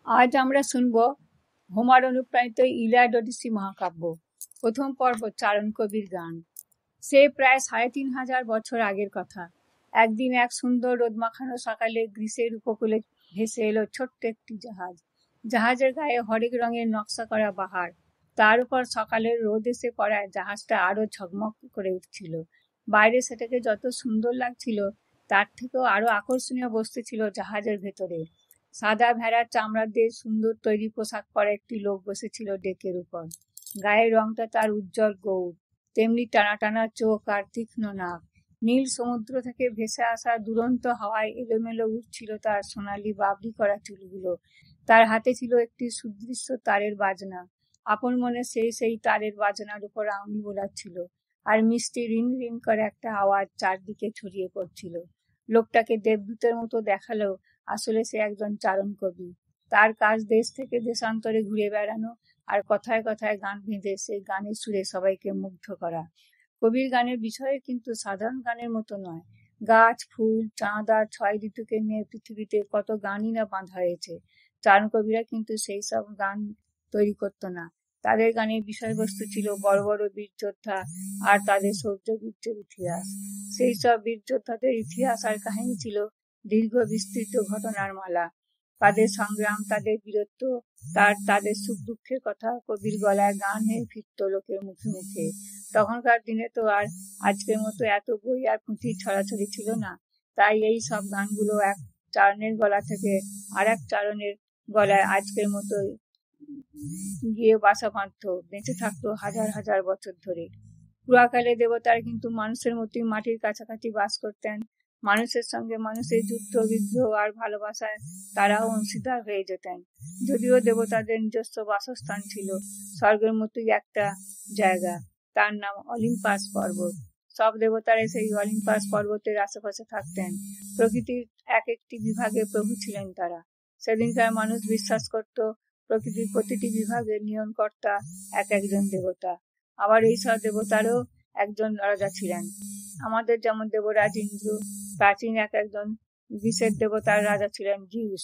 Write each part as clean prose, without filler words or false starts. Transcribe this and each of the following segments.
আজ আমরা শুনব হোমার অনুপ্রাণিত ইলিয়াড ওডিসি মহাকাব্য। প্রথম পর্ব, চারণ কবির গান। সে প্রায় ৩৫০০ বছর আগের কথা। একদিন এক সুন্দর রোদমাখানো সকালে গ্রিসের উপকূলে ভেসে এলো ছোট্ট একটি জাহাজ। জাহাজের গায়ে হরেক রঙের নকশা করা বাহার। তার উপর সকালের রোদ এসে পড়ায় জাহাজটা আরো ঝকমক করে উঠছিল। বাইরে সেটাকে যত সুন্দর লাগছিল, তার থেকেও আরো আকর্ষণীয় বস্তু ছিল জাহাজের ভেতরে। সাদা ভেড়ার চামড়া দিয়ে সুন্দর তৈরি পোশাক পরা একটি লোক বসেছিল ডেকের উপর। গায়ের রংটা তার উজ্জ্বল গৌর, তেমনি টানা টানা চোখ আর তীক্ষ্ণ নাক। নীল সমুদ্র থেকে ভেসে আসা দুরন্ত হাওয়ায় এলোমেলো উঠছিল তার সোনালি বাবরি করা চুলগুলো। তার হাতে ছিল একটি সুদৃশ্য তারের বাজনা। আপন মনে সেই তারের বাজনার উপর আঙুল বোলাচ্ছিল, আর মিষ্টি রিন রিন করে একটা আওয়াজ চারদিকে ছড়িয়ে পড়ছিল। লোকটাকে দেবদূতের মতো দেখালেও আসলে সে একজন চারণ কবি। তার কাজ দেশ থেকে দেশান্তরে ঘুরে বেড়ানো আর কথায় কথায় গান বেঁধে সেই গানের সুরে সবাইকে মুগ্ধ করা। কবির গানের বিষয়ে কিন্তু সাধারণ গানের মতো নয়। গাছ, ফুল, চাঁদ আর ৬ ঋতুকে নিয়ে পৃথিবীতে কত গানই না বাঁধা হয়েছে। চারণ কবিরা কিন্তু সেই সব গান তৈরি করতো না। তাদের গানের বিষয়বস্তু ছিল বড় বড় বীর যোদ্ধা আর তাদের শৌর্য বীর্যের ইতিহাস। সেই সব বীর যোদ্ধাদের ইতিহাস আর কাহিনী ছিল দীর্ঘ বিস্তৃত ঘটনার মালা। তাদের সংগ্রাম, তাদের বীরত্ব, তাদের সুখ দুঃখের কথা কবির গলায় গান হয়ে ফিরত লোকের মুখে মুখে। তখনকার দিনে তো আর আজকের মতো এত বই আর পুঁথি ছড়াছড়ি ছিল না। তাই এই সব গানগুলো এক চারণের গলা থেকে আর এক চারণের গলায় আজকের মতো গিয়ে বাসা বাঁধত, বেঁচে থাকতো হাজার হাজার বছর ধরে। পুরাকালে দেবতারা কিন্তু মানুষের মতোই মাটির কাছাকাছি বাস করতেন। মানুষের সঙ্গে মানুষের যুদ্ধ বিগ্রহ আর ভালোবাসায় তারাও অংশীদার হয়ে যেতেন। যদিও দেবতাদের নিজস্ব বাসস্থান ছিল স্বর্গের মতোই একটা জায়গা, তার নাম অলিম্পাস পর্বত। সব দেবতারা সেই অলিম্পাস পর্বতের আশেপাশে থাকতেন। প্রকৃতির এক একটি বিভাগে প্রভু ছিলেন তারা। সেদিনকার মানুষ বিশ্বাস করত প্রকৃতির প্রতিটি বিভাগের নিয়ন্ত্রণকর্তা এক একজন দেবতা। আবার এই সব দেবতারও একজন রাজা ছিলেন। আমাদের যেমন দেবরাজ ইন্দ্র, প্রাচীন একজন গ্রিসের দেবতার রাজা ছিলেন জিউস।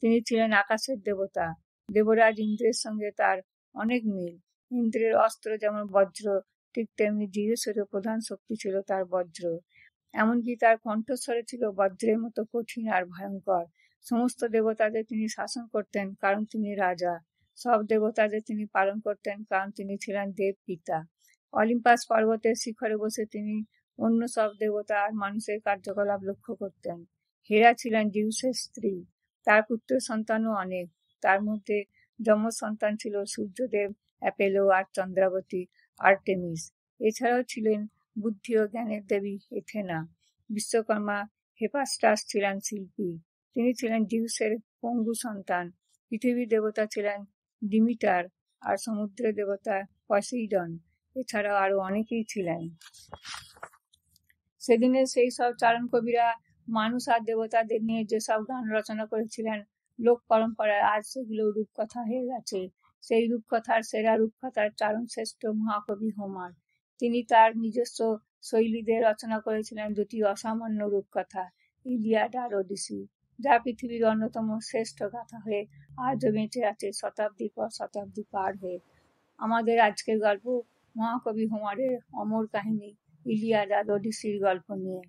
তিনি ছিলেন আকাশের দেবতা। দেবরাজ ইন্দ্রের সঙ্গে তার অনেক মিল। ইন্দ্রের অস্ত্র যেমন বজ্র, ঠিক তেমনি জিউসেরও প্রধান শক্তি ছিল তার বজ্র। এমনকি তার কণ্ঠস্বরে ছিল বজ্রের মতো কঠিন আর ভয়ঙ্কর। সমস্ত দেবতাদের তিনি শাসন করতেন কারণ তিনি রাজা। সব দেবতাদের তিনি পালন করতেন কারণ তিনি ছিলেন দেব পিতা। অলিম্পাস পর্বতের শিখরে বসে তিনি অন্য সব দেবতা আর মানুষের কার্যকলাপ লক্ষ্য করতেন। হেরা ছিলেন জিউসের স্ত্রী। তার পুত্র সন্তানও অনেক। তার মধ্যে যমজ সন্তান ছিল সূর্যদেব অ্যাপেলো আর চন্দ্রাবতী আর্টেমিস। এছাড়াও ছিলেন বুদ্ধি ও জ্ঞানের দেবী এথেনা। বিশ্বকর্মা হেফাস্টাস ছিলেন শিল্পী। তিনি ছিলেন জিউসের পঙ্গু সন্তান। পৃথিবীর দেবতা ছিলেন ডিমিটার আর সমুদ্রের দেবতা পসেইডন। এছাড়াও আরো অনেকেই ছিলেন। সেদিনে সেই সব চারণ কবিরা মানুষ আর দেবতাদের নিয়ে যেসব গান রচনা করেছিলেন, লোক পরম্পরায় আজ সেগুলো রূপকথা হয়ে গেছে। সেই রূপকথার সেরা রূপকথার চারণ শ্রেষ্ঠ মহাকবি হোমার। তিনি তার নিজস্ব শৈলীতে রচনা করেছিলেন দুটি অসামান্য রূপকথা, ইলিয়াড আর ওডিসি, যা পৃথিবীর অন্যতম শ্রেষ্ঠ গাথা হয়ে আজও বেঁচে আছে শতাব্দীর পর শতাব্দী পার হয়ে। আমাদের আজকের গল্প মহাকবি হোমারের অমর কাহিনী ইলিয়াড আর ওডিসির গল্প নিয়ে।